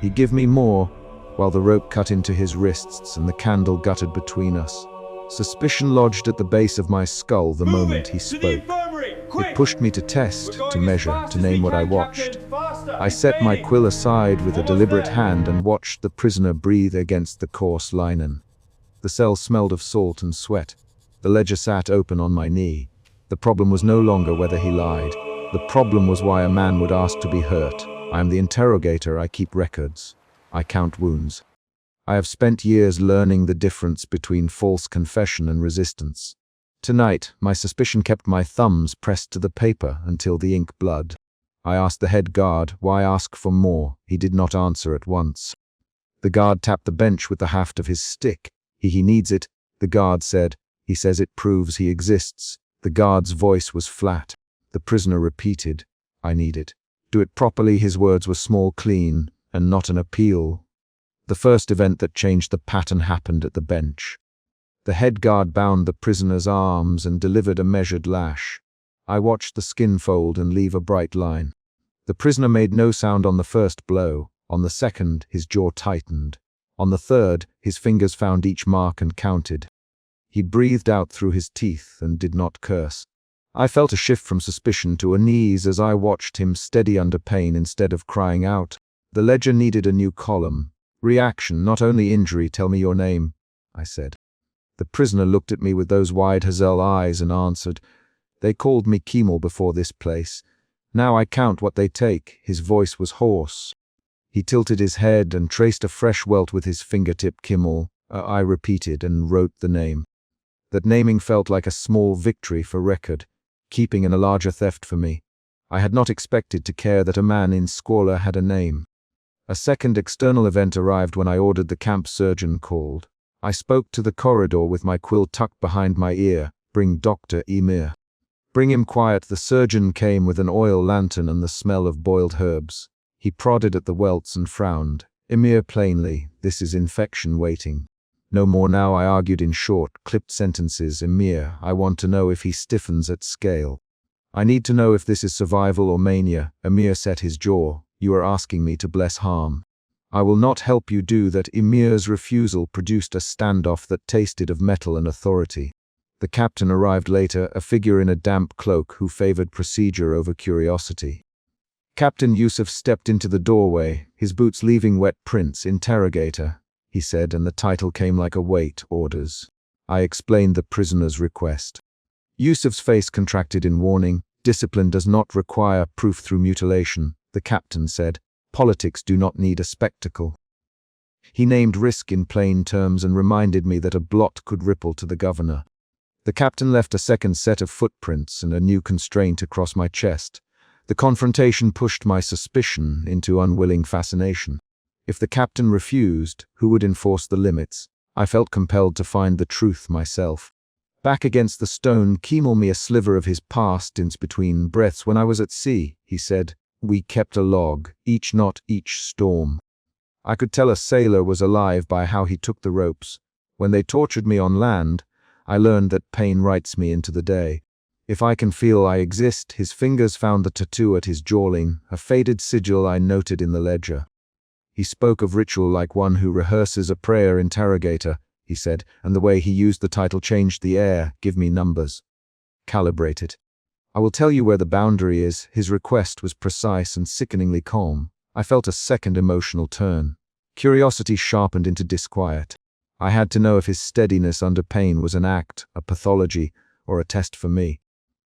He give me more, while the rope cut into his wrists and the candle guttered between us. Suspicion lodged at the base of my skull the moment he spoke. It pushed me to test, to measure, to name what I watched. I set my quill aside with a deliberate hand and watched the prisoner breathe against the coarse linen. The cell smelled of salt and sweat. The ledger sat open on my knee. The problem was no longer whether he lied. The problem was why a man would ask to be hurt. I am the interrogator, I keep records. I count wounds. I have spent years learning the difference between false confession and resistance. Tonight, my suspicion kept my thumbs pressed to the paper until the ink bled. I asked the head guard, why ask for more? He did not answer at once. The guard tapped the bench with the haft of his stick. He needs it, the guard said. He says it proves he exists. The guard's voice was flat. The prisoner repeated, I need it. Do it properly. His words were small, clean, and not an appeal. The first event that changed the pattern happened at the bench. The head guard bound the prisoner's arms and delivered a measured lash. I watched the skin fold and leave a bright line. The prisoner made no sound on the first blow. On the second, his jaw tightened. On the third, his fingers found each mark and counted. He breathed out through his teeth and did not curse. I felt a shift from suspicion to unease as I watched him steady under pain instead of crying out. The ledger needed a new column. Reaction, not only injury. Tell me your name, I said. The prisoner looked at me with those wide hazel eyes and answered, They called me Kemal before this place. Now I count what they take. His voice was hoarse. He tilted his head and traced a fresh welt with his fingertip. Kemal, I repeated and wrote the name. That naming felt like a small victory for record, keeping in a larger theft for me. I had not expected to care that a man in squalor had a name. A second external event arrived when I ordered the camp surgeon called. I spoke to the corridor with my quill tucked behind my ear. Bring Dr. Emir. Bring him quiet. The surgeon came with an oil lantern and the smell of boiled herbs. He prodded at the welts and frowned. Emir plainly, this is infection waiting. No more now, I argued in short, clipped sentences. Emir, I want to know if he stiffens at scale. I need to know if this is survival or mania. Emir set his jaw. You are asking me to bless harm. I will not help you do that. Emir's refusal produced a standoff that tasted of metal and authority. The captain arrived later, a figure in a damp cloak who favored procedure over curiosity. Captain Yusuf stepped into the doorway, his boots leaving wet prints. Interrogator, he said, and the title came like a weight. Orders. I explained the prisoner's request. Yusuf's face contracted in warning. Discipline does not require proof through mutilation, the captain said. Politics do not need a spectacle. He named risk in plain terms and reminded me that a blot could ripple to the governor. The captain left a second set of footprints and a new constraint across my chest. The confrontation pushed my suspicion into unwilling fascination. If the captain refused, who would enforce the limits? I felt compelled to find the truth myself. Back against the stone, Kemal me a sliver of his past in between breaths. When I was at sea, he said, we kept a log, each knot, each storm. I could tell a sailor was alive by how he took the ropes. When they tortured me on land, I learned that pain writes me into the day. If I can feel I exist, his fingers found the tattoo at his jawline, a faded sigil I noted in the ledger. He spoke of ritual like one who rehearses a prayer. Interrogator, he said, and the way he used the title changed the air. Give me numbers. Calibrate it. I will tell you where the boundary is. His request was precise and sickeningly calm. I felt a second emotional turn. Curiosity sharpened into disquiet. I had to know if his steadiness under pain was an act, a pathology, or a test for me.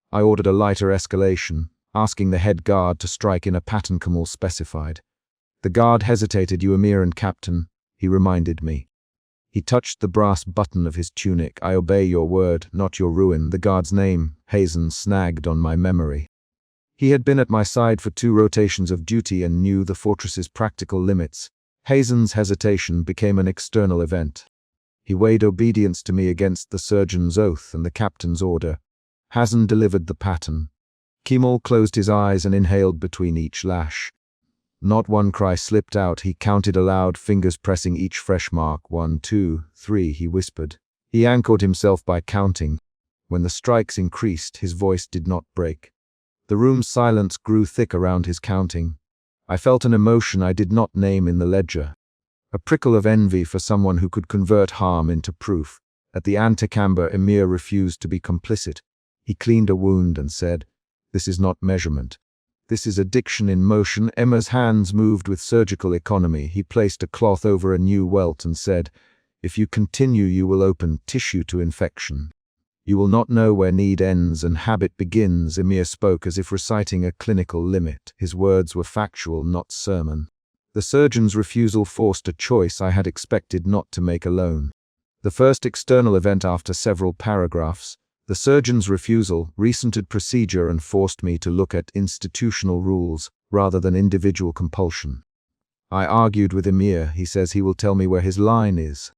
I ordered a lighter escalation, asking the head guard to strike in a pattern Kemal specified. The guard hesitated. You Emir and captain, he reminded me. He touched the brass button of his tunic. I obey your word, not your ruin. The guard's name, Hazen, snagged on my memory. He had been at my side for 2 rotations of duty and knew the fortress's practical limits. Hazen's hesitation became an external event. He weighed obedience to me against the surgeon's oath and the captain's order. Hazen delivered the pattern. Kemal closed his eyes and inhaled between each lash. Not one cry slipped out. He counted aloud, fingers pressing each fresh mark. 1, 2, 3, he whispered. He anchored himself by counting. When the strikes increased, his voice did not break. The room's silence grew thick around his counting. I felt an emotion I did not name in the ledger. A prickle of envy for someone who could convert harm into proof. At the antechamber, Emir refused to be complicit. He cleaned a wound and said, "This is not measurement. This is addiction in motion." Emma's hands moved with surgical economy. He placed a cloth over a new welt and said, "If you continue, you will open tissue to infection. You will not know where need ends and habit begins." Emir spoke as if reciting a clinical limit. His words were factual, not sermon. The surgeon's refusal forced a choice I had expected not to make alone. The first external event after several paragraphs, the surgeon's refusal recentered procedure and forced me to look at institutional rules rather than individual compulsion. I argued with Emir. He says he will tell me where his line is.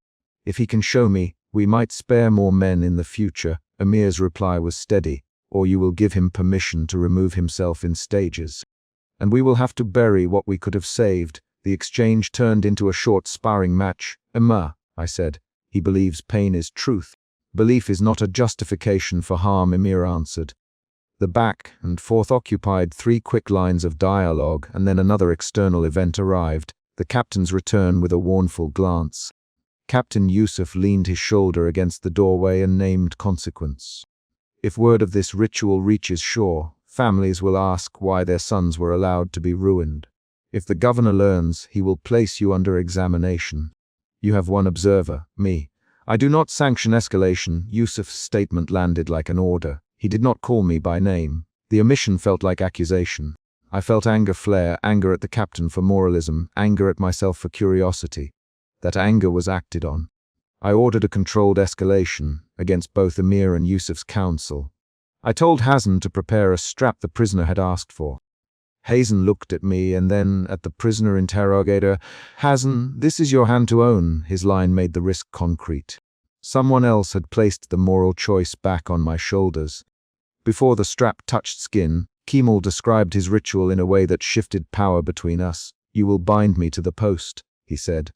If he can show me, we might spare more men in the future. Emir's reply was steady, or you will give him permission to remove himself in stages. And we will have to bury what we could have saved. The exchange turned into a short sparring match. "Emir," I said, "he believes pain is truth. Belief is not a justification for harm," Emir answered. The back and forth occupied 3 quick lines of dialogue, and then another external event arrived, the captain's return with a warnful glance. Captain Yusuf leaned his shoulder against the doorway and named consequence. "If word of this ritual reaches shore, families will ask why their sons were allowed to be ruined. If the governor learns, he will place you under examination. You have one observer, me. I do not sanction escalation." Yusuf's statement landed like an order. He did not call me by name. The omission felt like accusation. I felt anger flare, anger at the captain for moralism, anger at myself for curiosity. That anger was acted on. I ordered a controlled escalation against both Emir and Yusuf's counsel. I told Hazen to prepare a strap the prisoner had asked for. Hazen looked at me and then at the prisoner interrogator. "Hazen, this is your hand to own." His line made the risk concrete. Someone else had placed the moral choice back on my shoulders. Before the strap touched skin, Kemal described his ritual in a way that shifted power between us. "You will bind me to the post," he said,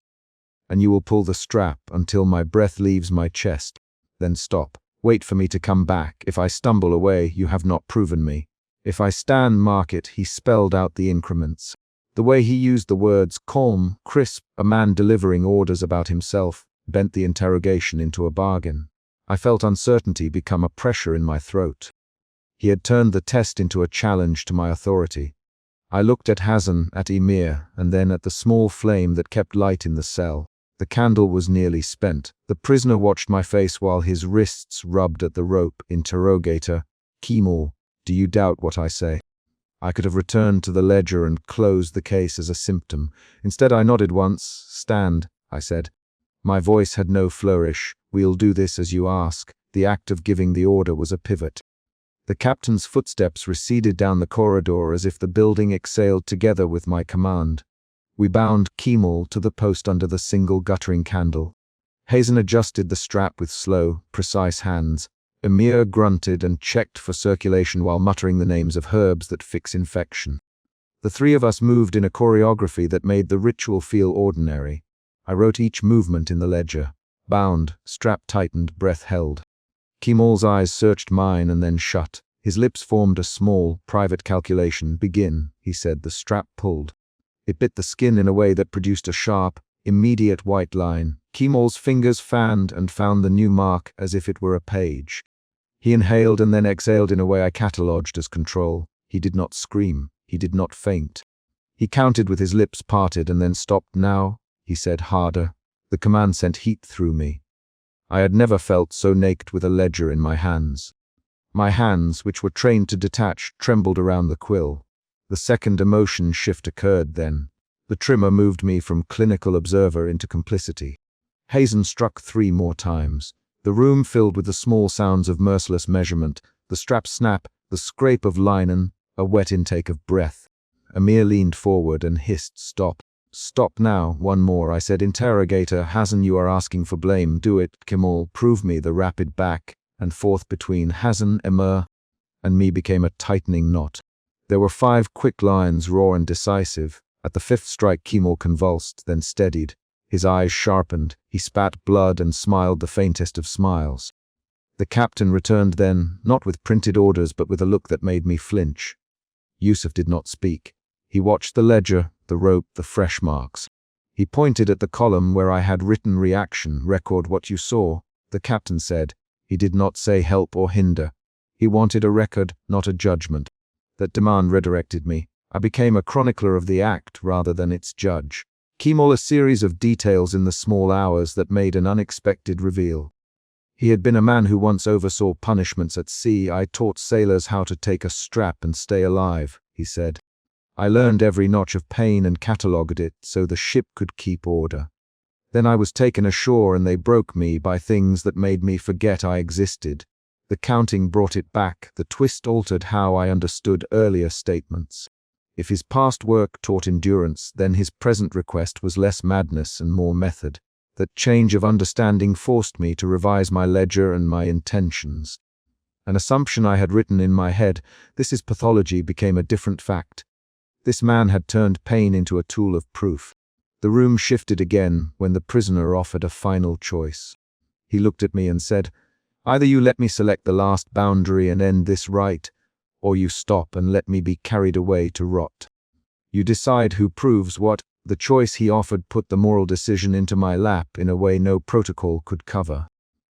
"and you will pull the strap until my breath leaves my chest. Then stop. Wait for me to come back. If I stumble away, you have not proven me. If I stand, mark it." He spelled out the increments. The way he used the words, calm, crisp, a man delivering orders about himself, bent the interrogation into a bargain. I felt uncertainty become a pressure in my throat. He had turned the test into a challenge to my authority. I looked at Hazen, at Emir, and then at the small flame that kept light in the cell. The candle was nearly spent. The prisoner watched my face while his wrists rubbed at the rope. Interrogator: "Kemal, do you doubt what I say?" I could have returned to the ledger and closed the case as a symptom. Instead, I nodded once. "Stand," I said. My voice had no flourish. "We'll do this as you ask." The act of giving the order was a pivot. The captain's footsteps receded down the corridor as if the building exhaled together with my command. We bound Kemal to the post under the single guttering candle. Hazen adjusted the strap with slow, precise hands. Emir grunted and checked for circulation while muttering the names of herbs that fix infection. The 3 of us moved in a choreography that made the ritual feel ordinary. I wrote each movement in the ledger. Bound, strap tightened, breath held. Kemal's eyes searched mine and then shut. His lips formed a small, private calculation. "Begin," he said. The strap pulled. It bit the skin in a way that produced a sharp, immediate white line. Kemal's fingers fanned and found the new mark as if it were a page. He inhaled and then exhaled in a way I catalogued as control. He did not scream. He did not faint. He counted with his lips parted and then stopped. "Now," he said harder. The command sent heat through me. I had never felt so naked with a ledger in my hands. My hands, which were trained to detach, trembled around the quill. The second emotion shift occurred then. The trimmer moved me from clinical observer into complicity. Hazen struck 3 more times. The room filled with the small sounds of merciless measurement, the strap snap, the scrape of linen, a wet intake of breath. Emir leaned forward and hissed, "Stop. Stop now." "One more," I said. Interrogator: "Hazen, you are asking for blame. Do it." Kemal: "Prove me." The rapid back and forth between Hazen, Emir, and me became a tightening knot. There were 5 quick lines, raw and decisive. At the 5th strike, Kemal convulsed, then steadied. His eyes sharpened. He spat blood and smiled the faintest of smiles. The captain returned then, not with printed orders but with a look that made me flinch. Yusuf did not speak. He watched the ledger, the rope, the fresh marks. He pointed at the column where I had written reaction, record what you saw, the captain said. He did not say help or hinder. He wanted a record, not a judgment. That demand redirected me. I became a chronicler of the act rather than its judge. Kemal a series of details in the small hours that made an unexpected reveal. He had been a man who once oversaw punishments at sea. I taught sailors how to take a strap and stay alive, he said. I learned every notch of pain and catalogued it so the ship could keep order. Then I was taken ashore and they broke me by things that made me forget I existed. The counting brought it back, the twist altered how I understood earlier statements. If his past work taught endurance, then his present request was less madness and more method. That change of understanding forced me to revise my ledger and my intentions. An assumption I had written in my head, this is pathology, became a different fact. This man had turned pain into a tool of proof. The room shifted again when the prisoner offered a final choice. He looked at me and said, "Either you let me select the last boundary and end this right, or you stop and let me be carried away to rot. You decide who proves what." The choice he offered put the moral decision into my lap in a way no protocol could cover.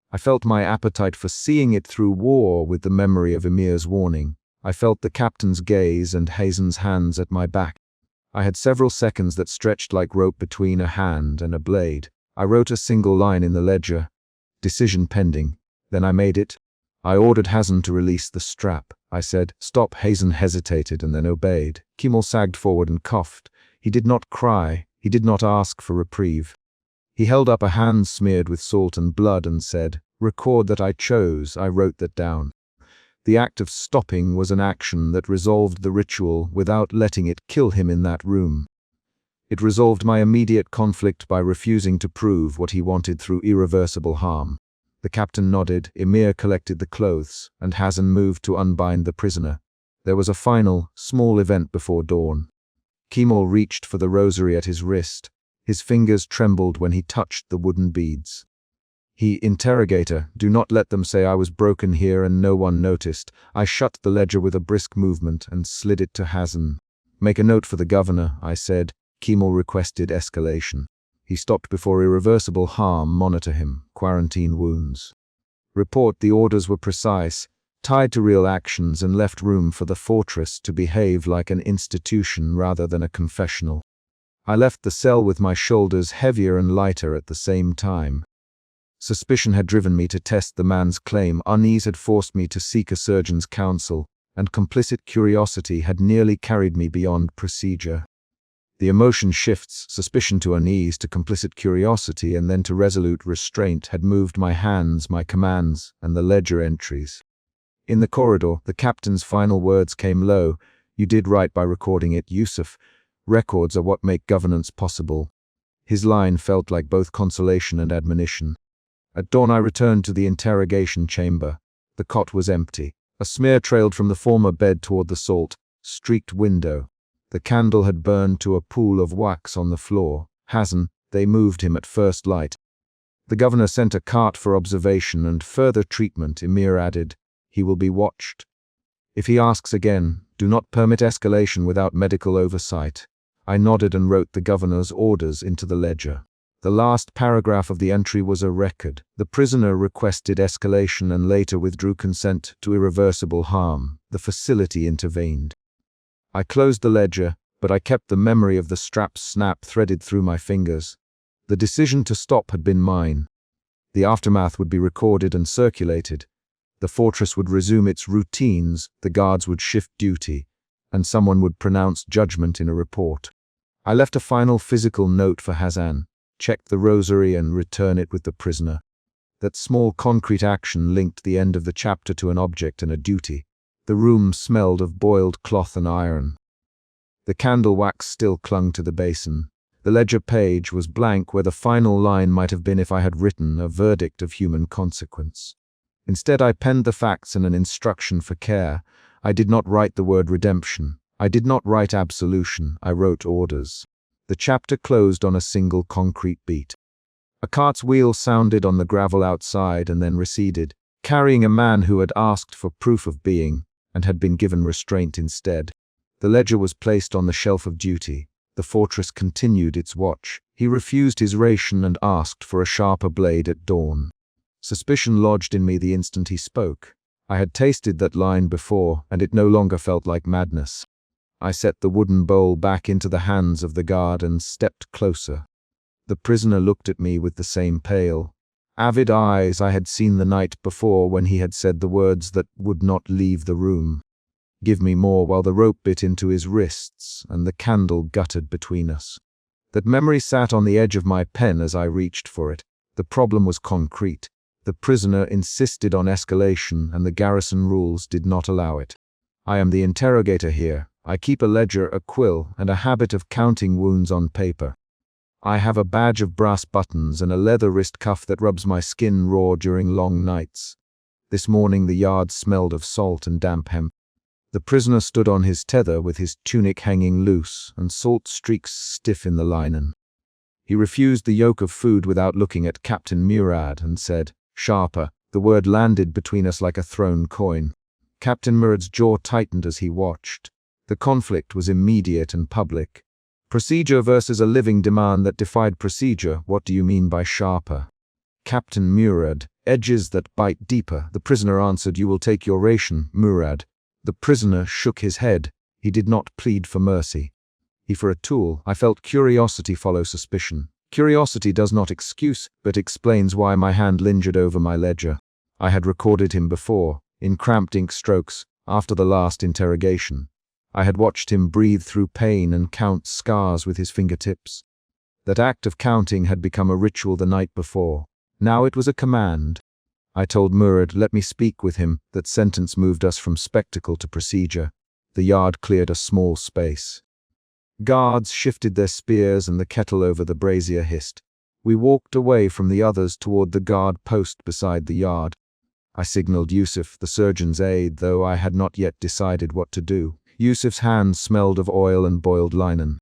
I felt my appetite for seeing it through war with the memory of Emir's warning. I felt the captain's gaze and Hazen's hands at my back. I had several seconds that stretched like rope between a hand and a blade. I wrote a single line in the ledger, "Decision pending." Then I made it. I ordered Hazen to release the strap. I said, "Stop." Hazen hesitated and then obeyed. Kemal sagged forward and coughed. He did not cry. He did not ask for reprieve. He held up a hand smeared with salt and blood and said, "Record that I chose." I wrote that down. The act of stopping was an action that resolved the ritual without letting it kill him in that room. It resolved my immediate conflict by refusing to prove what he wanted through irreversible harm. The captain nodded, Emir collected the clothes, and Hazen moved to unbind the prisoner. There was a final, small event before dawn. Kemal reached for the rosary at his wrist. His fingers trembled when he touched the wooden beads. Interrogator, do not let them say I was broken here and no one noticed. I shut the ledger with a brisk movement and slid it to Hazen. Make a note for the governor, I said. Kemal requested escalation. He stopped before irreversible harm. Monitor him. Quarantine wounds. Report the orders were precise, tied to real actions, and left room for the fortress to behave like an institution rather than a confessional. I left the cell with my shoulders heavier and lighter at the same time. Suspicion had driven me to test the man's claim, unease had forced me to seek a surgeon's counsel, and complicit curiosity had nearly carried me beyond procedure. The emotion shifts, suspicion to unease, to complicit curiosity, and then to resolute restraint, had moved my hands, my commands, and the ledger entries. In the corridor, the captain's final words came low. "You did right by recording it, Yusuf. Records are what make governance possible." His line felt like both consolation and admonition. At dawn I returned to the interrogation chamber. The cot was empty. A smear trailed from the former bed toward the salt-streaked window. The candle had burned to a pool of wax on the floor. Hazen, they moved him at first light. The governor sent a cart for observation and further treatment. Emir added, "He will be watched. If he asks again, do not permit escalation without medical oversight." I nodded and wrote the governor's orders into the ledger. The last paragraph of the entry was a record. The prisoner requested escalation and later withdrew consent to irreversible harm. The facility intervened. I closed the ledger, but I kept the memory of the strap's snap threaded through my fingers. The decision to stop had been mine. The aftermath would be recorded and circulated. The fortress would resume its routines, the guards would shift duty, and someone would pronounce judgment in a report. I left a final physical note for Hazen. Check the rosary and return it with the prisoner. That small concrete action linked the end of the chapter to an object and a duty. The room smelled of boiled cloth and iron. The candle wax still clung to the basin. The ledger page was blank where the final line might have been if I had written a verdict of human consequence. Instead, I penned the facts and an instruction for care. I did not write the word redemption. I did not write absolution. I wrote orders. The chapter closed on a single concrete beat. A cart's wheel sounded on the gravel outside and then receded, carrying a man who had asked for proof of being and had been given restraint instead. The ledger was placed on the shelf of duty. The fortress continued its watch. He refused his ration and asked for a sharper blade at dawn. Suspicion lodged in me the instant he spoke. I had tasted that line before, and it no longer felt like madness. I set the wooden bowl back into the hands of the guard and stepped closer. The prisoner looked at me with the same pale, avid eyes I had seen the night before when he had said the words that would not leave the room. Give me more, while the rope bit into his wrists and the candle guttered between us. That memory sat on the edge of my pen as I reached for it. The problem was concrete. The prisoner insisted on escalation, and the garrison rules did not allow it. I am the interrogator here. I keep a ledger, a quill, and a habit of counting wounds on paper. I have a badge of brass buttons and a leather wrist cuff that rubs my skin raw during long nights. This morning the yard smelled of salt and damp hemp. The prisoner stood on his tether with his tunic hanging loose and salt streaks stiff in the linen. He refused the yoke of food without looking at Captain Murad and said, "Sharper." The word landed between us like a thrown coin. Captain Murad's jaw tightened as he watched. The conflict was immediate and public. Procedure versus a living demand that defied procedure. What do you mean by sharper? Captain Murad, edges that bite deeper. The prisoner answered, "You will take your ration, Murad." The prisoner shook his head. He did not plead for mercy. He for a tool. I felt curiosity follow suspicion. Curiosity does not excuse, but explains why my hand lingered over my ledger. I had recorded him before, in cramped ink strokes, after the last interrogation. I had watched him breathe through pain and count scars with his fingertips. That act of counting had become a ritual the night before. Now it was a command. I told Murad, "Let me speak with him." That sentence moved us from spectacle to procedure. The yard cleared a small space. Guards shifted their spears and the kettle over the brazier hissed. We walked away from the others toward the guard post beside the yard. I signaled Yusuf, the surgeon's aide, though I had not yet decided what to do. Yusuf's hands smelled of oil and boiled linen.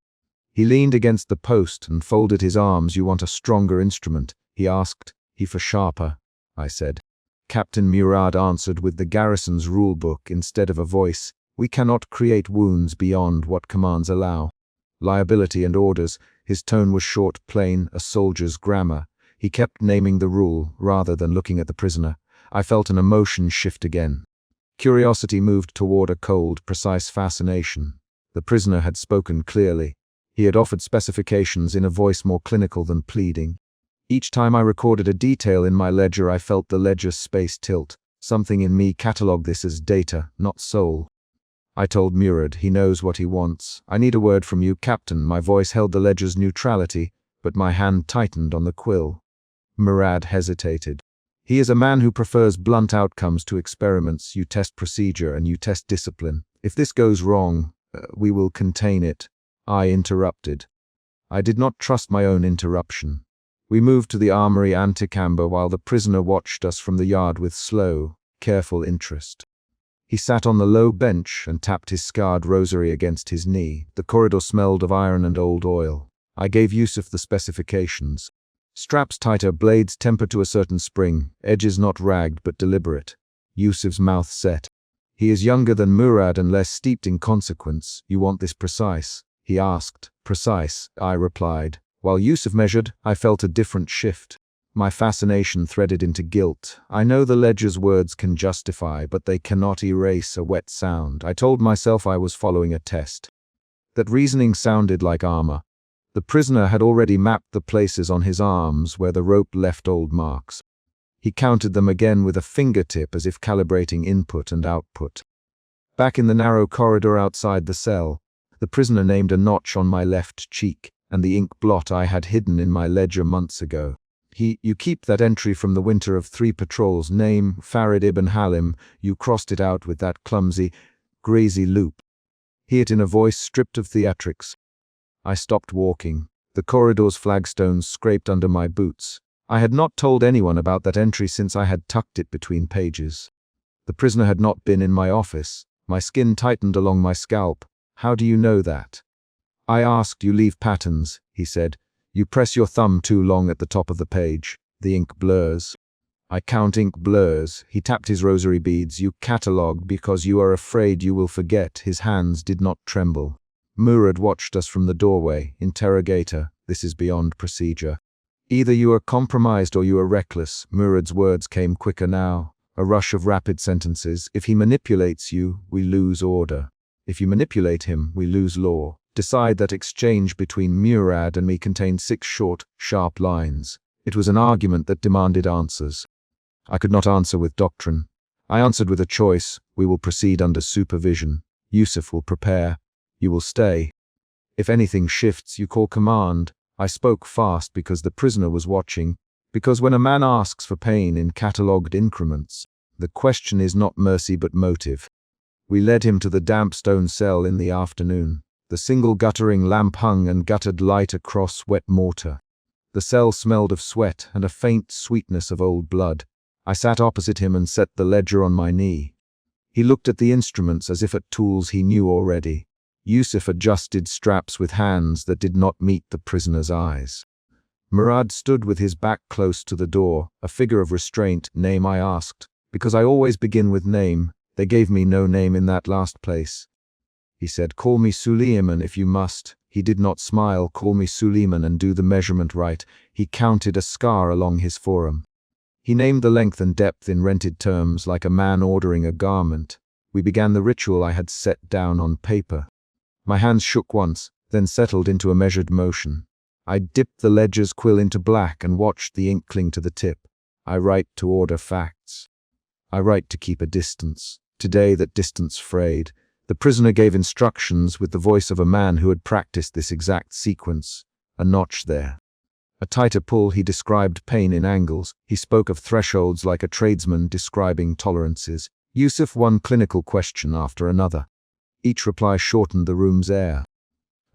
He leaned against the post and folded his arms. "You want a stronger instrument?" he asked. "He for sharper," I said. Captain Murad answered with the garrison's rule book instead of a voice. "We cannot create wounds beyond what commands allow." Liability and orders. His tone was short, plain, a soldier's grammar. He kept naming the rule rather than looking at the prisoner. I felt an emotion shift again. Curiosity moved toward a cold, precise fascination. The prisoner had spoken clearly. He had offered specifications in a voice more clinical than pleading. Each time I recorded a detail in my ledger, I felt the ledger's space tilt. Something in me catalogued this as data, not soul. I told Murad, "He knows what he wants. I need a word from you, Captain." My voice held the ledger's neutrality, but my hand tightened on the quill. Murad hesitated. He is a man who prefers blunt outcomes to experiments. You test procedure and you test discipline. If this goes wrong, we will contain it. I interrupted. I did not trust my own interruption. We moved to the armory antechamber while the prisoner watched us from the yard with slow, careful interest. He sat on the low bench and tapped his scarred rosary against his knee. The corridor smelled of iron and old oil. I gave Yusuf the specifications. Straps tighter, blades tempered to a certain spring, edges not ragged but deliberate. Yusuf's mouth set. "He is younger than Murad and less steeped in consequence. You want this precise?" he asked. "Precise," I replied. While Yusuf measured, I felt a different shift. My fascination threaded into guilt. I know the ledger's words can justify, but they cannot erase a wet sound. I told myself I was following a test. That reasoning sounded like armor. The prisoner had already mapped the places on his arms where the rope left old marks. He counted them again with a fingertip as if calibrating input and output. Back in the narrow corridor outside the cell, the prisoner named a notch on my left cheek and the ink blot I had hidden in my ledger months ago. "You keep that entry from the winter of 3 patrols, name Farid ibn Halim. You crossed it out with that clumsy, grazy loop." He it in a voice stripped of theatrics. I stopped walking. The corridor's flagstones scraped under my boots. I had not told anyone about that entry since I had tucked it between pages. The prisoner had not been in my office. My skin tightened along my scalp. "How do you know that?" I asked. "You leave patterns," he said. "You press your thumb too long at the top of the page. The ink blurs." I count ink blurs. He tapped his rosary beads. You catalogue because you are afraid you will forget. His hands did not tremble. Murad watched us from the doorway. Interrogator, this is beyond procedure. Either you are compromised or you are reckless. Murad's words came quicker now. A rush of rapid sentences. If he manipulates you, we lose order. If you manipulate him, we lose law. Decide that exchange between Murad and me contained 6 short, sharp lines. It was an argument that demanded answers. I could not answer with doctrine. I answered with a choice. We will proceed under supervision. Yusuf will prepare. You will stay. If anything shifts, you call command. I spoke fast because the prisoner was watching, because when a man asks for pain in catalogued increments, the question is not mercy but motive. We led him to the damp stone cell in the afternoon. The single guttering lamp hung and guttered light across wet mortar. The cell smelled of sweat and a faint sweetness of old blood. I sat opposite him and set the ledger on my knee. He looked at the instruments as if at tools he knew already. Yusuf adjusted straps with hands that did not meet the prisoner's eyes. Murad stood with his back close to the door, a figure of restraint. Name, I asked. Because I always begin with name. They gave me no name in that last place. He said, call me Suleiman if you must. He did not smile. Call me Suleiman and do the measurement right. He counted a scar along his forearm. He named the length and depth in rented terms like a man ordering a garment. We began the ritual I had set down on paper. My hands shook once, then settled into a measured motion. I dipped the ledger's quill into black and watched the ink cling to the tip. I write to order facts. I write to keep a distance. Today that distance frayed. The prisoner gave instructions with the voice of a man who had practiced this exact sequence. A notch there. A tighter pull. He described pain in angles. He spoke of thresholds like a tradesman describing tolerances. Yusuf one clinical question after another. Each reply shortened the room's air.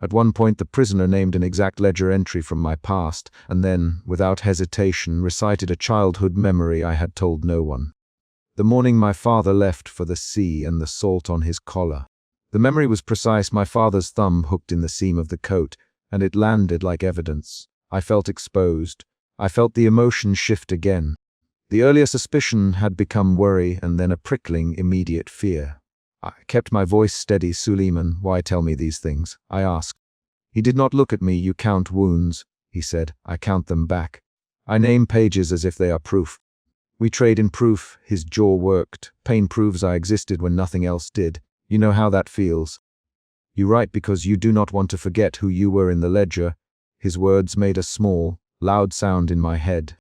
At one point the prisoner named an exact ledger entry from my past, and then, without hesitation, recited a childhood memory I had told no one. The morning my father left for the sea and the salt on his collar. The memory was precise. My father's thumb hooked in the seam of the coat, and it landed like evidence. I felt exposed. I felt the emotion shift again. The earlier suspicion had become worry and then a prickling, immediate fear. I kept my voice steady. Suleiman, why tell me these things? I asked. He did not look at me. You count wounds, he said. I count them back. I name pages as if they are proof. We trade in proof. His jaw worked. Pain proves I existed when nothing else did. You know how that feels. You write because you do not want to forget who you were in the ledger. His words made a small, loud sound in my head.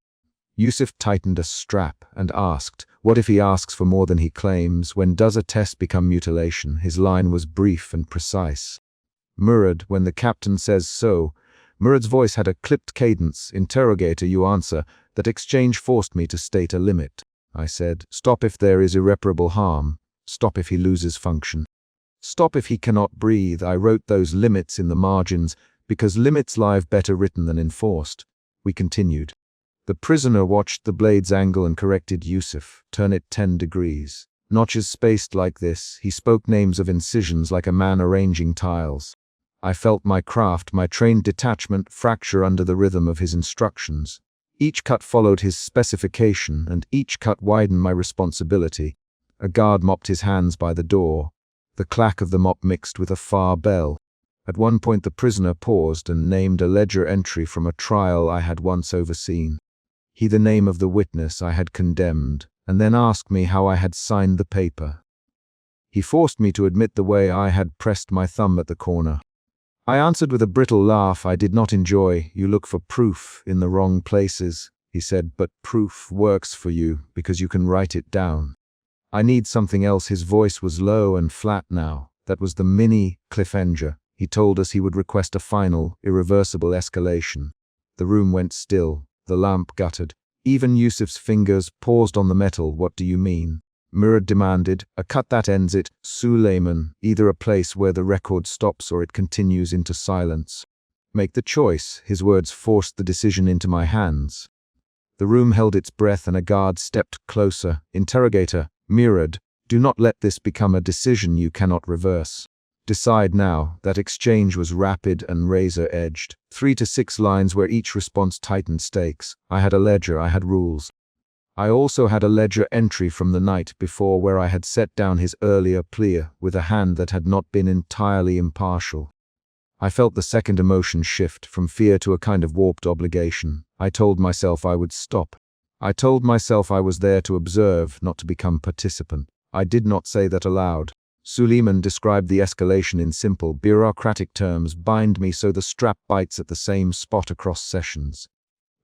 Yusuf tightened a strap and asked, what if he asks for more than he claims? When does a test become mutilation? His line was brief and precise. Murad, when the captain says so. Murad's voice had a clipped cadence. Interrogator, you answer. That exchange forced me to state a limit. I said, stop if there is irreparable harm. Stop if he loses function. Stop if he cannot breathe. I wrote those limits in the margins, because limits lie better written than enforced. We continued. The prisoner watched the blade's angle and corrected Yusuf. Turn it 10 degrees. Notches spaced like this. He spoke names of incisions like a man arranging tiles. I felt my craft, my trained detachment, fracture under the rhythm of his instructions. Each cut followed his specification, and each cut widened my responsibility. A guard mopped his hands by the door. The clack of the mop mixed with a far bell. At one point the prisoner paused and named a ledger entry from a trial I had once overseen. He the name of the witness I had condemned, and then asked me how I had signed the paper. He forced me to admit the way I had pressed my thumb at the corner. I answered with a brittle laugh I did not enjoy. You look for proof in the wrong places, he said, but proof works for you because you can write it down. I need something else. His voice was low and flat now. That was the mini cliffhanger. He told us he would request a final, irreversible escalation. The room went still. The lamp guttered. Even Yusuf's fingers paused on the metal. What do you mean? Murad demanded. A cut that ends it. Suleiman, either a place where the record stops or it continues into silence. Make the choice. His words forced the decision into my hands. The room held its breath and a guard stepped closer. Interrogator, Murad, do not let this become a decision you cannot reverse. Decide now. That exchange was rapid and razor-edged. 3 to 6 lines where each response tightened stakes. I had a ledger, I had rules. I also had a ledger entry from the night before where I had set down his earlier plea with a hand that had not been entirely impartial. I felt the second emotion shift from fear to a kind of warped obligation. I told myself I would stop. I told myself I was there to observe, not to become participant. I did not say that aloud. Suleiman described the escalation in simple, bureaucratic terms: bind me so the strap bites at the same spot across sessions.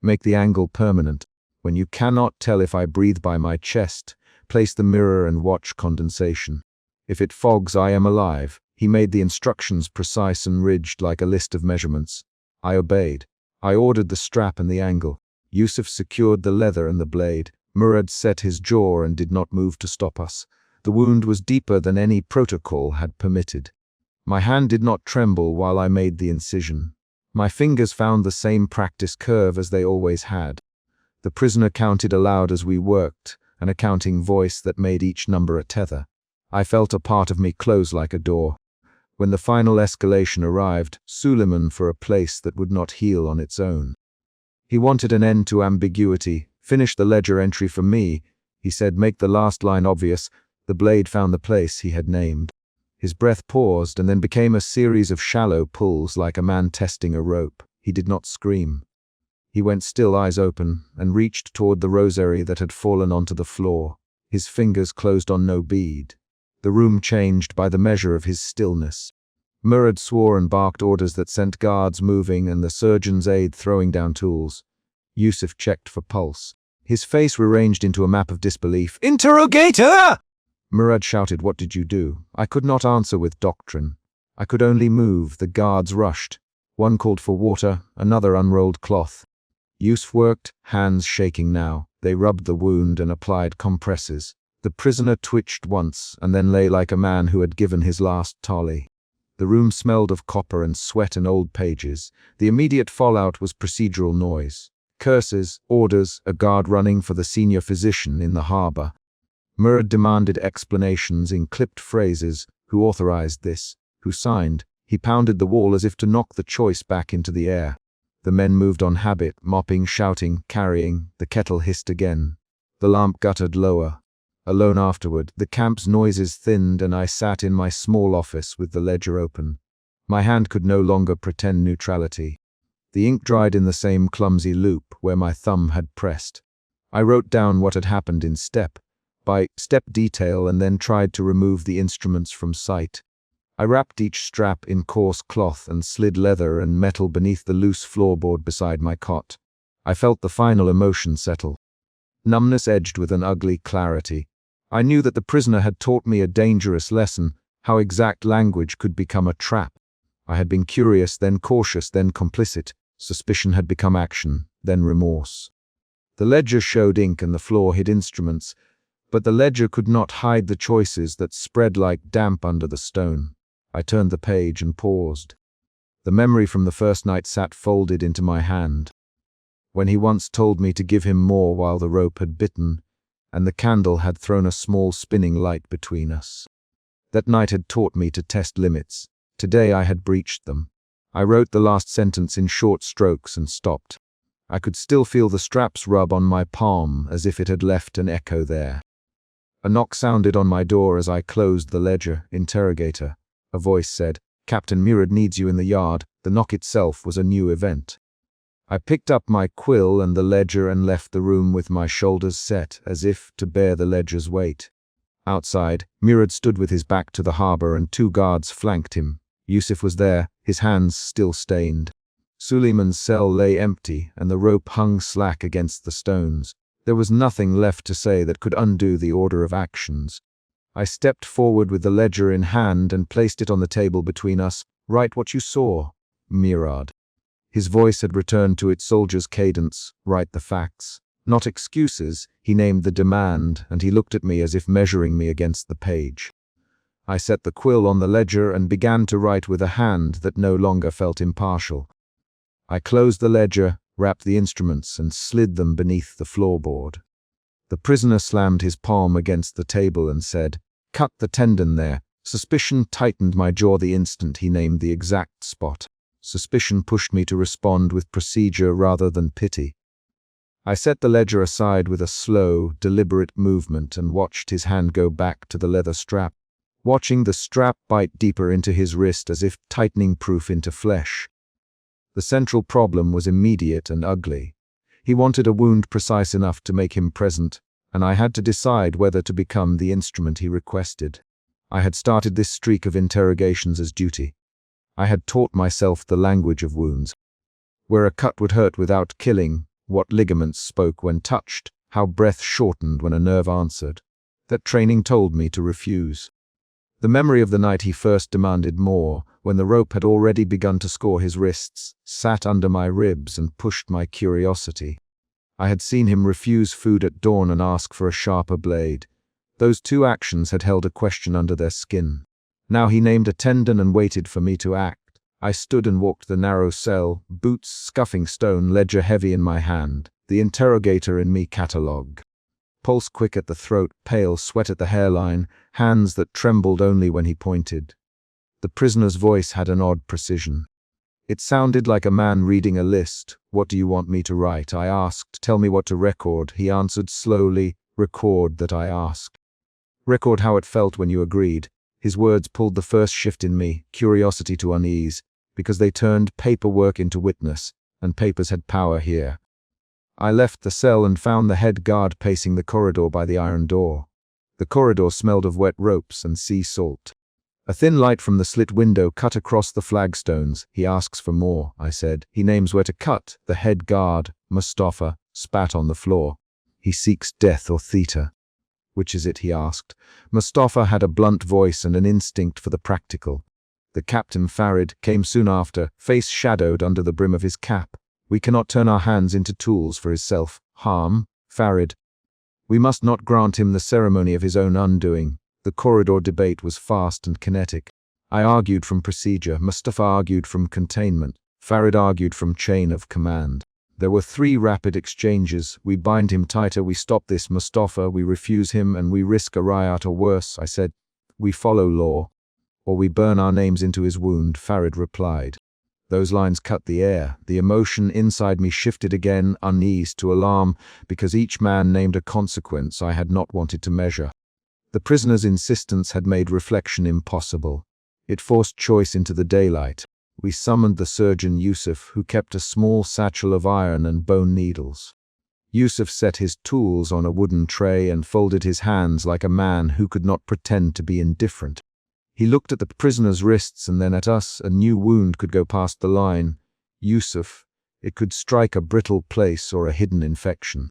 Make the angle permanent. When you cannot tell if I breathe by my chest, place the mirror and watch condensation. If it fogs, I am alive. He made the instructions precise and ridged like a list of measurements. I obeyed. I ordered the strap and the angle. Yusuf secured the leather and the blade. Murad set his jaw and did not move to stop us. The wound was deeper than any protocol had permitted. My hand did not tremble while I made the incision. My fingers found the same practice curve as they always had. The prisoner counted aloud as we worked, an accounting voice that made each number a tether. I felt a part of me close like a door. When the final escalation arrived, Suleiman for a place that would not heal on its own. He wanted an end to ambiguity. Finish the ledger entry for me, he said. Make the last line obvious. The blade found the place he had named. His breath paused and then became a series of shallow pulls like a man testing a rope. He did not scream. He went still, eyes open, and reached toward the rosary that had fallen onto the floor. His fingers closed on no bead. The room changed by the measure of his stillness. Murad swore and barked orders that sent guards moving and the surgeon's aide throwing down tools. Yusuf checked for pulse. His face rearranged into a map of disbelief. "Interrogator!" Murad shouted, "What did you do?" I could not answer with doctrine. I could only move. The guards rushed. One called for water, another unrolled cloth. Yusuf worked, hands shaking now. They rubbed the wound and applied compresses. The prisoner twitched once and then lay like a man who had given his last tally. The room smelled of copper and sweat and old pages. The immediate fallout was procedural noise. Curses, orders, a guard running for the senior physician in the harbor. Murad demanded explanations in clipped phrases. Who authorized this? Who signed? He pounded the wall as if to knock the choice back into the air. The men moved on habit, mopping, shouting, carrying. The kettle hissed again. The lamp guttered lower. Alone afterward, the camp's noises thinned and I sat in my small office with the ledger open. My hand could no longer pretend neutrality. The ink dried in the same clumsy loop where my thumb had pressed. I wrote down what had happened in step-by-step detail and then tried to remove the instruments from sight. I wrapped each strap in coarse cloth and slid leather and metal beneath the loose floorboard beside my cot. I felt the final emotion settle. Numbness edged with an ugly clarity. I knew that the prisoner had taught me a dangerous lesson, how exact language could become a trap. I had been curious, then cautious, then complicit. Suspicion had become action, then remorse. The ledger showed ink and the floor hid instruments, but the ledger could not hide the choices that spread like damp under the stone. I turned the page and paused. The memory from the first night sat folded into my hand. When he once told me to give him more while the rope had bitten, and the candle had thrown a small spinning light between us. That night had taught me to test limits. Today I had breached them. I wrote the last sentence in short strokes and stopped. I could still feel the straps rub on my palm as if it had left an echo there. A knock sounded on my door as I closed the ledger. Interrogator. A voice said, "Captain Murad needs you in the yard." The knock itself was a new event. I picked up my quill and the ledger and left the room with my shoulders set, as if to bear the ledger's weight. Outside, Murad stood with his back to the harbor and 2 guards flanked him. Yusuf was there, his hands still stained. Suleiman's cell lay empty and the rope hung slack against the stones. There was nothing left to say that could undo the order of actions. I stepped forward with the ledger in hand and placed it on the table between us. "Write what you saw, Murad." His voice had returned to its soldier's cadence. "Write the facts. Not excuses." He named the demand, and he looked at me as if measuring me against the page. I set the quill on the ledger and began to write with a hand that no longer felt impartial. I closed the ledger, wrapped the instruments, and slid them beneath the floorboard. The prisoner slammed his palm against the table and said, "Cut the tendon there." Suspicion tightened my jaw the instant he named the exact spot. Suspicion pushed me to respond with procedure rather than pity. I set the ledger aside with a slow, deliberate movement and watched his hand go back to the leather strap, watching the strap bite deeper into his wrist as if tightening proof into flesh. The central problem was immediate and ugly. He wanted a wound precise enough to make him present, and I had to decide whether to become the instrument he requested. I had started this streak of interrogations as duty. I had taught myself the language of wounds. Where a cut would hurt without killing, what ligaments spoke when touched, how breath shortened when a nerve answered. That training told me to refuse. The memory of the night he first demanded more, when the rope had already begun to score his wrists, sat under my ribs and pushed my curiosity. I had seen him refuse food at dawn and ask for a sharper blade. Those two actions had held a question under their skin. Now he named a tendon and waited for me to act. I stood and walked the narrow cell, boots scuffing stone, ledger heavy in my hand, the interrogator in me catalogue. Pulse quick at the throat, pale, sweat at the hairline, hands that trembled only when he pointed. The prisoner's voice had an odd precision. It sounded like a man reading a list. "What do you want me to write?" I asked. "Tell me what to record." He answered slowly. "Record that I asked. Record how it felt when you agreed." His words pulled the first shift in me, curiosity to unease, because they turned paperwork into witness, and papers had power here. I left the cell and found the head guard pacing the corridor by the iron door. The corridor smelled of wet ropes and sea salt. A thin light from the slit window cut across the flagstones. "He asks for more," I said. "He names where to cut." The head guard, Mustafa, spat on the floor. "He seeks death or theta." "Which is it?" he asked. Mustafa had a blunt voice and an instinct for the practical. The captain, Farid, came soon after, face shadowed under the brim of his cap. "We cannot turn our hands into tools for his self-harm, Farid. We must not grant him the ceremony of his own undoing." The corridor debate was fast and kinetic. I argued from procedure, Mustafa argued from containment, Farid argued from chain of command. There were 3 rapid exchanges. "We bind him tighter, we stop this, Mustafa, we refuse him, and we risk a riot or worse," I said. "We follow law, or we burn our names into his wound," Farid replied. Those lines cut the air. The emotion inside me shifted again, unease to alarm, because each man named a consequence I had not wanted to measure. The prisoner's insistence had made reflection impossible. It forced choice into the daylight. We summoned the surgeon Yusuf, who kept a small satchel of iron and bone needles. Yusuf set his tools on a wooden tray and folded his hands like a man who could not pretend to be indifferent. He looked at the prisoner's wrists and then at us. A new wound could go past the line. "Yusuf, it could strike a brittle place or a hidden infection.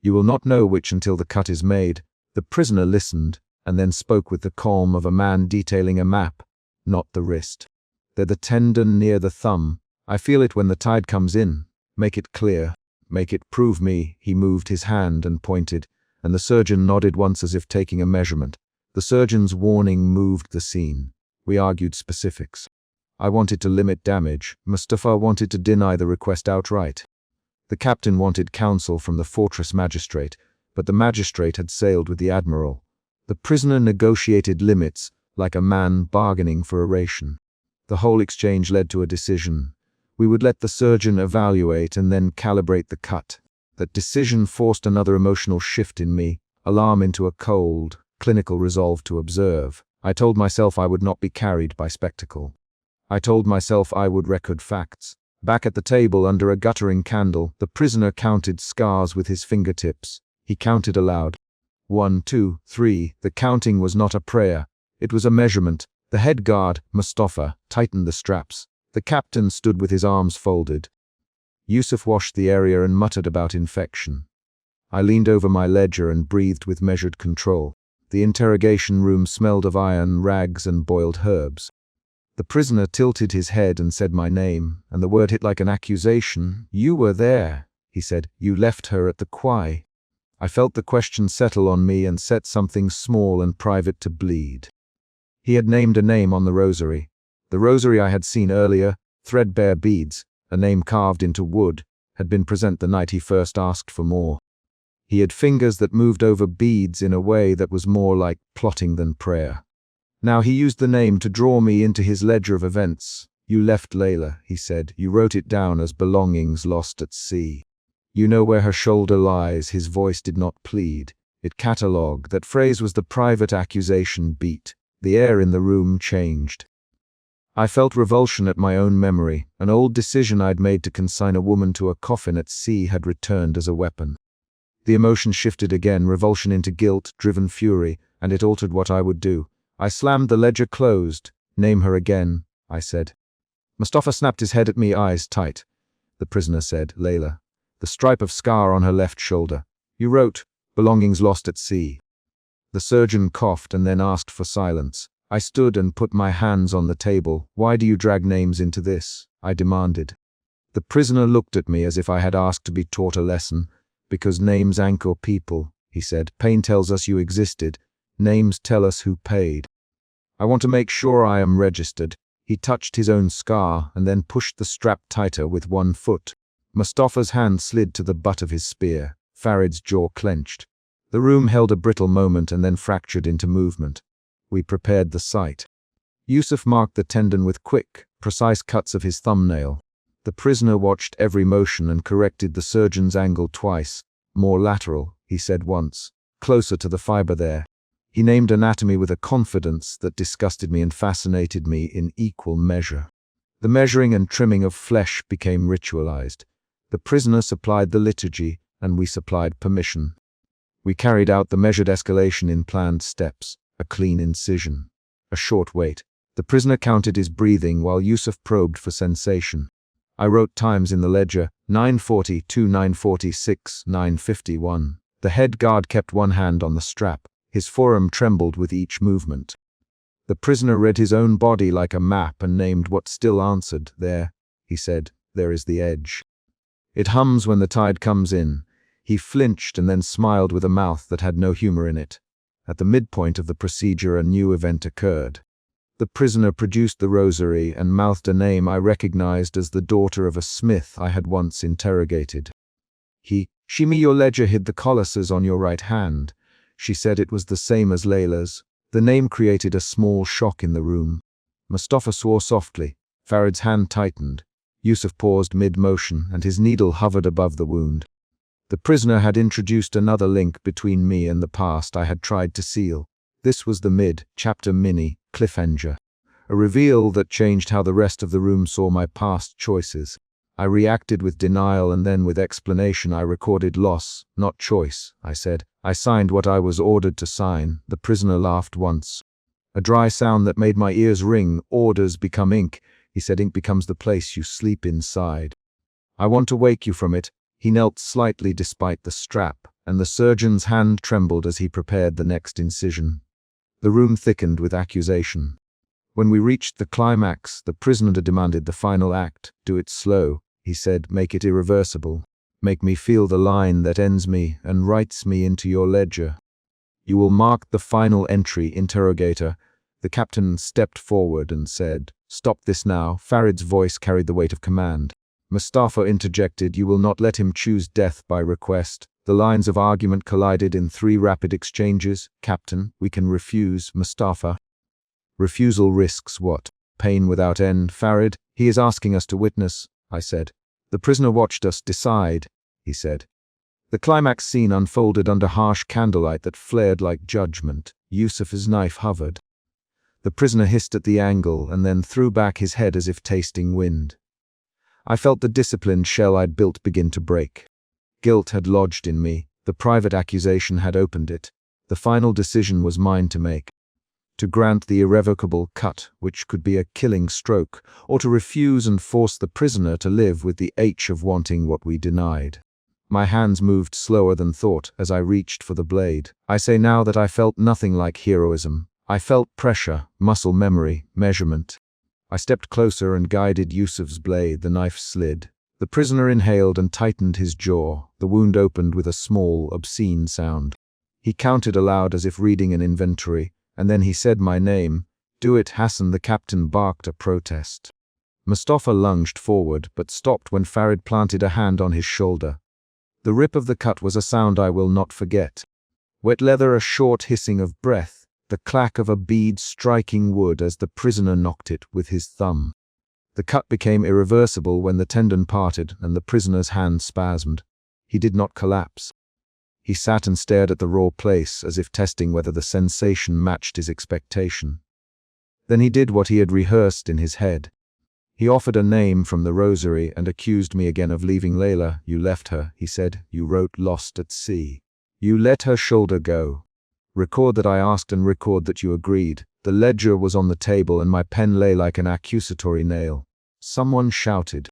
You will not know which until the cut is made." The prisoner listened and then spoke with the calm of a man detailing a map, "Not the wrist. They're the tendon near the thumb. I feel it when the tide comes in. Make it clear. Make it prove me." He moved his hand and pointed, and the surgeon nodded once as if taking a measurement. The surgeon's warning moved the scene. We argued specifics. I wanted to limit damage. Mustafa wanted to deny the request outright. The captain wanted counsel from the fortress magistrate, but the magistrate had sailed with the admiral. The prisoner negotiated limits, like a man bargaining for a ration. The whole exchange led to a decision. We would let the surgeon evaluate and then calibrate the cut. That decision forced another emotional shift in me, alarm into a cold, clinical resolve to observe. I told myself I would not be carried by spectacle. I told myself I would record facts. Back at the table under a guttering candle, the prisoner counted scars with his fingertips. He counted aloud. 1, 2, 3. The counting was not a prayer. It was a measurement. The head guard, Mustafa, tightened the straps. The captain stood with his arms folded. Yusuf washed the area and muttered about infection. I leaned over my ledger and breathed with measured control. The interrogation room smelled of iron, rags, and boiled herbs. The prisoner tilted his head and said my name, and the word hit like an accusation. "You were there," he said. "You left her at the quay." I felt the question settle on me and set something small and private to bleed. He had named a name on the rosary. The rosary I had seen earlier, threadbare beads, a name carved into wood, had been present the night he first asked for more. He had fingers that moved over beads in a way that was more like plotting than prayer. Now he used the name to draw me into his ledger of events. "You left Layla," he said. "You wrote it down as belongings lost at sea." You know where her shoulder lies. His voice did not plead. It catalogued. That phrase was the private accusation beat. The air in the room changed. I felt revulsion at my own memory. An old decision I'd made to consign a woman to a coffin at sea had returned as a weapon. The emotion shifted again, revulsion into guilt, driven fury, and it altered what I would do. I slammed the ledger closed. Name her again, I said. Mustafa snapped his head at me, eyes tight. The prisoner said, Layla. The stripe of scar on her left shoulder. You wrote, belongings lost at sea. The surgeon coughed and then asked for silence. I stood and put my hands on the table. Why do you drag names into this? I demanded. The prisoner looked at me as if I had asked to be taught a lesson. Because names anchor people, he said. Pain tells us you existed. Names tell us who paid. I want to make sure I am registered. He touched his own scar and then pushed the strap tighter with one foot. Mustafa's hand slid to the butt of his spear. Farid's jaw clenched. The room held a brittle moment and then fractured into movement. We prepared the site. Yusuf marked the tendon with quick, precise cuts of his thumbnail. The prisoner watched every motion and corrected the surgeon's angle twice. More lateral, he said once. Closer to the fiber there. He named anatomy with a confidence that disgusted me and fascinated me in equal measure. The measuring and trimming of flesh became ritualized. The prisoner supplied the liturgy, and we supplied permission. We carried out the measured escalation in planned steps, a clean incision, a short wait. The prisoner counted his breathing while Yusuf probed for sensation. I wrote times in the ledger, 9:42, 9:46, 9:51. The head guard kept one hand on the strap. His forearm trembled with each movement. The prisoner read his own body like a map and named what still answered. There, he said, there is the edge. It hums when the tide comes in. He flinched and then smiled with a mouth that had no humor in it. At the midpoint of the procedure, a new event occurred. The prisoner produced the rosary and mouthed a name I recognized as the daughter of a smith I had once interrogated. Shimi, your ledger hid the colossus on your right hand. She said it was the same as Layla's. The name created a small shock in the room. Mustafa swore softly. Farid's hand tightened. Yusuf paused mid-motion, and his needle hovered above the wound. The prisoner had introduced another link between me and the past I had tried to seal. This was the mid-chapter cliffhanger, a reveal that changed how the rest of the room saw my past choices. I reacted with denial and then with explanation. I recorded loss, not choice, I said. I signed what I was ordered to sign. The prisoner laughed once. A dry sound that made my ears ring. Orders become ink, he said. Ink becomes the place you sleep inside. I want to wake you from it. He knelt slightly despite the strap, and the surgeon's hand trembled as he prepared the next incision. The room thickened with accusation. When we reached the climax, the prisoner demanded the final act. Do it slow, he said. Make it irreversible. Make me feel the line that ends me and writes me into your ledger. You will mark the final entry, interrogator. The captain stepped forward and said, Stop this now. Farid's voice carried the weight of command. Mustafa interjected, You will not let him choose death by request. The lines of argument collided in 3 rapid exchanges. Captain, we can refuse. Mustafa. Refusal risks what? Pain without end. Farid, he is asking us to witness, I said. The prisoner watched us decide, he said. The climax scene unfolded under harsh candlelight that flared like judgment. Yusuf's knife hovered. The prisoner hissed at the angle and then threw back his head as if tasting wind. I felt the disciplined shell I'd built begin to break. Guilt had lodged in me. The private accusation had opened it. The final decision was mine to make. To grant the irrevocable cut, which could be a killing stroke, or to refuse and force the prisoner to live with the ache of wanting what we denied. My hands moved slower than thought as I reached for the blade. I say now that I felt nothing like heroism. I felt pressure, muscle memory, measurement. I stepped closer and guided Yusuf's blade. The knife slid. The prisoner inhaled and tightened his jaw. The wound opened with a small, obscene sound. He counted aloud as if reading an inventory, and then he said my name. Do it, Hassan. The captain barked a protest. Mustafa lunged forward, but stopped when Farid planted a hand on his shoulder. The rip of the cut was a sound I will not forget. Wet leather, a short hissing of breath, the clack of a bead striking wood as the prisoner knocked it with his thumb. The cut became irreversible when the tendon parted and the prisoner's hand spasmed. He did not collapse. He sat and stared at the raw place as if testing whether the sensation matched his expectation. Then he did what he had rehearsed in his head. He offered a name from the rosary and accused me again of leaving Layla. "You left her," he said. "You wrote lost at sea. You let her shoulder go. Record that I asked and record that you agreed." The ledger was on the table and my pen lay like an accusatory nail. Someone shouted.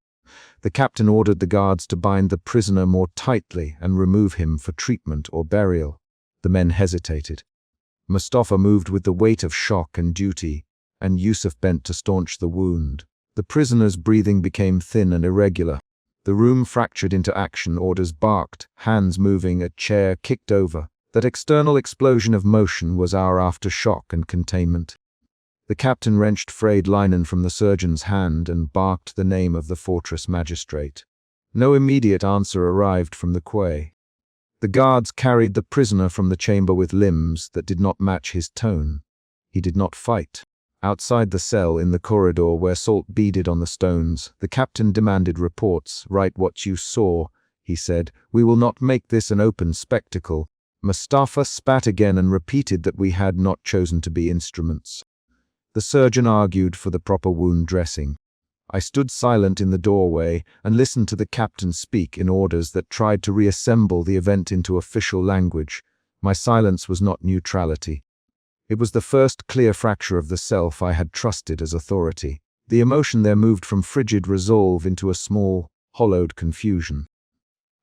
The captain ordered the guards to bind the prisoner more tightly and remove him for treatment or burial. The men hesitated. Mustafa moved with the weight of shock and duty, and Yusuf bent to staunch the wound. The prisoner's breathing became thin and irregular. The room fractured into action, orders barked, hands moving, a chair kicked over. That external explosion of motion was our aftershock and containment. The captain wrenched frayed linen from the surgeon's hand and barked the name of the fortress magistrate. No immediate answer arrived from the quay. The guards carried the prisoner from the chamber with limbs that did not match his tone. He did not fight. Outside the cell, in the corridor where salt beaded on the stones, the captain demanded reports. "Write what you saw," he said. "We will not make this an open spectacle." Mustafa spat again and repeated that we had not chosen to be instruments. The surgeon argued for the proper wound dressing. I stood silent in the doorway and listened to the captain speak in orders that tried to reassemble the event into official language. My silence was not neutrality. It was the first clear fracture of the self I had trusted as authority. The emotion there moved from frigid resolve into a small, hollowed confusion.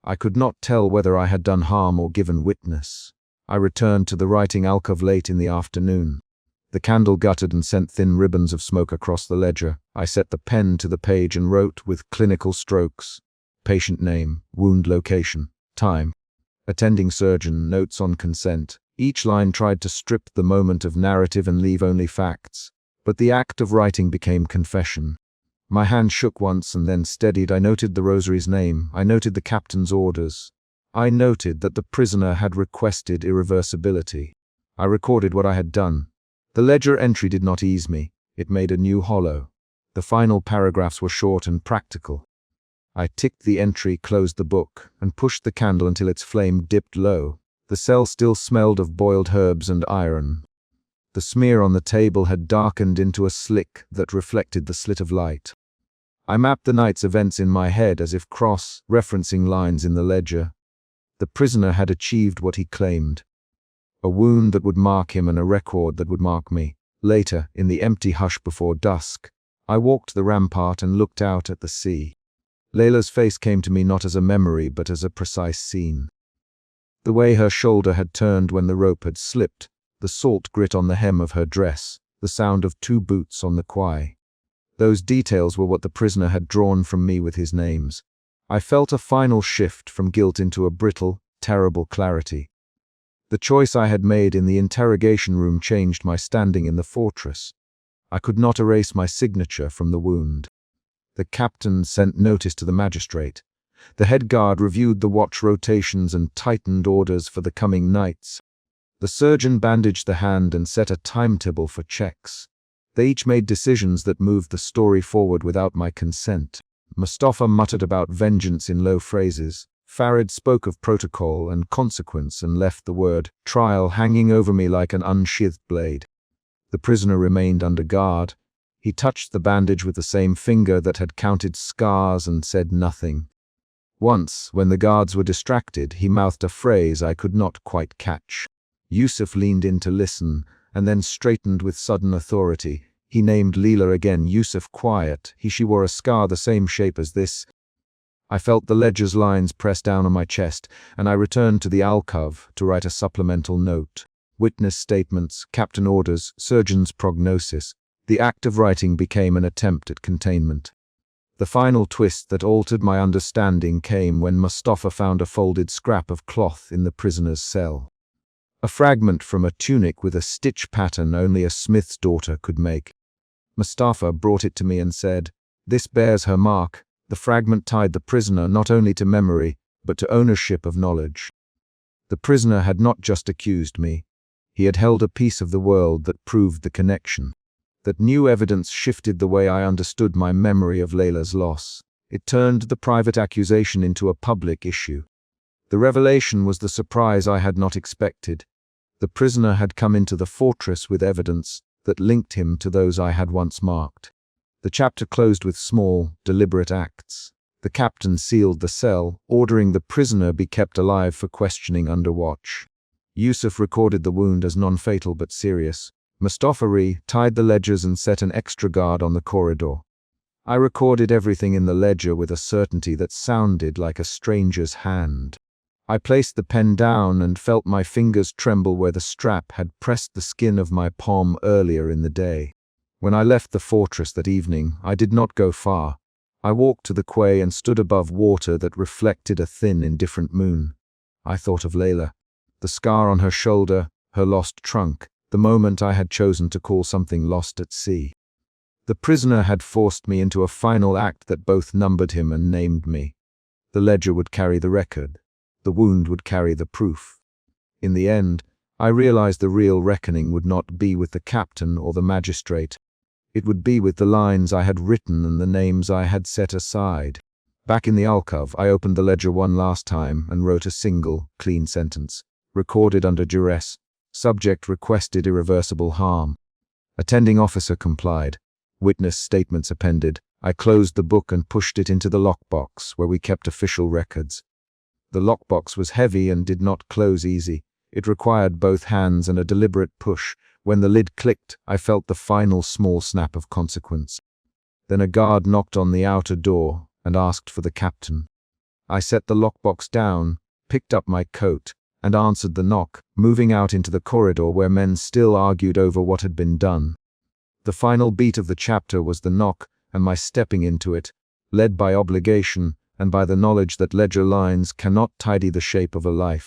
I could not tell whether I had done harm or given witness. I returned to the writing alcove late in the afternoon. The candle guttered and sent thin ribbons of smoke across the ledger. I set the pen to the page and wrote with clinical strokes. Patient name, wound location, time, attending surgeon, notes on consent. Each line tried to strip the moment of narrative and leave only facts. But the act of writing became confession. My hand shook once and then steadied. I noted the rosary's name. I noted the captain's orders. I noted that the prisoner had requested irreversibility. I recorded what I had done. The ledger entry did not ease me. It made a new hollow. The final paragraphs were short and practical. I ticked the entry, closed the book, and pushed the candle until its flame dipped low. The cell still smelled of boiled herbs and iron. The smear on the table had darkened into a slick that reflected the slit of light. I mapped the night's events in my head as if cross-referencing lines in the ledger. The prisoner had achieved what he claimed. A wound that would mark him and a record that would mark me. Later, in the empty hush before dusk, I walked the rampart and looked out at the sea. Layla's face came to me not as a memory but as a precise scene. The way her shoulder had turned when the rope had slipped, the salt grit on the hem of her dress, the sound of 2 boots on the quay. Those details were what the prisoner had drawn from me with his names. I felt a final shift from guilt into a brittle, terrible clarity. The choice I had made in the interrogation room changed my standing in the fortress. I could not erase my signature from the wound. The captain sent notice to the magistrate. The head guard reviewed the watch rotations and tightened orders for the coming nights. The surgeon bandaged the hand and set a timetable for checks. They each made decisions that moved the story forward without my consent. Mustafa muttered about vengeance in low phrases. Farid spoke of protocol and consequence and left the word trial hanging over me like an unsheathed blade. The prisoner remained under guard. He touched the bandage with the same finger that had counted scars and said nothing. Once, when the guards were distracted, he mouthed a phrase I could not quite catch. Yusuf leaned in to listen, and then straightened with sudden authority. He named Leela again. "Yusuf, quiet. She wore a scar the same shape as this." I felt the ledger's lines press down on my chest, and I returned to the alcove to write a supplemental note. Witness statements, captain orders, surgeon's prognosis. The act of writing became an attempt at containment. The final twist that altered my understanding came when Mustafa found a folded scrap of cloth in the prisoner's cell. A fragment from a tunic with a stitch pattern only a smith's daughter could make. Mustafa brought it to me and said, "This bears her mark." The fragment tied the prisoner not only to memory, but to ownership of knowledge. The prisoner had not just accused me. He had held a piece of the world that proved the connection. That new evidence shifted the way I understood my memory of Layla's loss. It turned the private accusation into a public issue. The revelation was the surprise I had not expected. The prisoner had come into the fortress with evidence that linked him to those I had once marked. The chapter closed with small, deliberate acts. The captain sealed the cell, ordering the prisoner be kept alive for questioning under watch. Yusuf recorded the wound as non-fatal but serious. Mustafa tied the ledgers and set an extra guard on the corridor. I recorded everything in the ledger with a certainty that sounded like a stranger's hand. I placed the pen down and felt my fingers tremble where the strap had pressed the skin of my palm earlier in the day. When I left the fortress that evening, I did not go far. I walked to the quay and stood above water that reflected a thin, indifferent moon. I thought of Layla, the scar on her shoulder, her lost trunk, the moment I had chosen to call something lost at sea. The prisoner had forced me into a final act that both numbered him and named me. The ledger would carry the record. The wound would carry the proof. In the end, I realized the real reckoning would not be with the captain or the magistrate. It would be with the lines I had written and the names I had set aside. Back in the alcove, I opened the ledger one last time and wrote a single, clean sentence. Recorded under duress. Subject requested irreversible harm. Attending officer complied. Witness statements appended. I closed the book and pushed it into the lockbox where we kept official records. The lockbox was heavy and did not close easy. It required both hands and a deliberate push. When the lid clicked, I felt the final small snap of consequence. Then a guard knocked on the outer door and asked for the captain. I set the lockbox down, picked up my coat, and answered the knock, moving out into the corridor where men still argued over what had been done. The final beat of the chapter was the knock and my stepping into it, led by obligation and by the knowledge that ledger lines cannot tidy the shape of a life.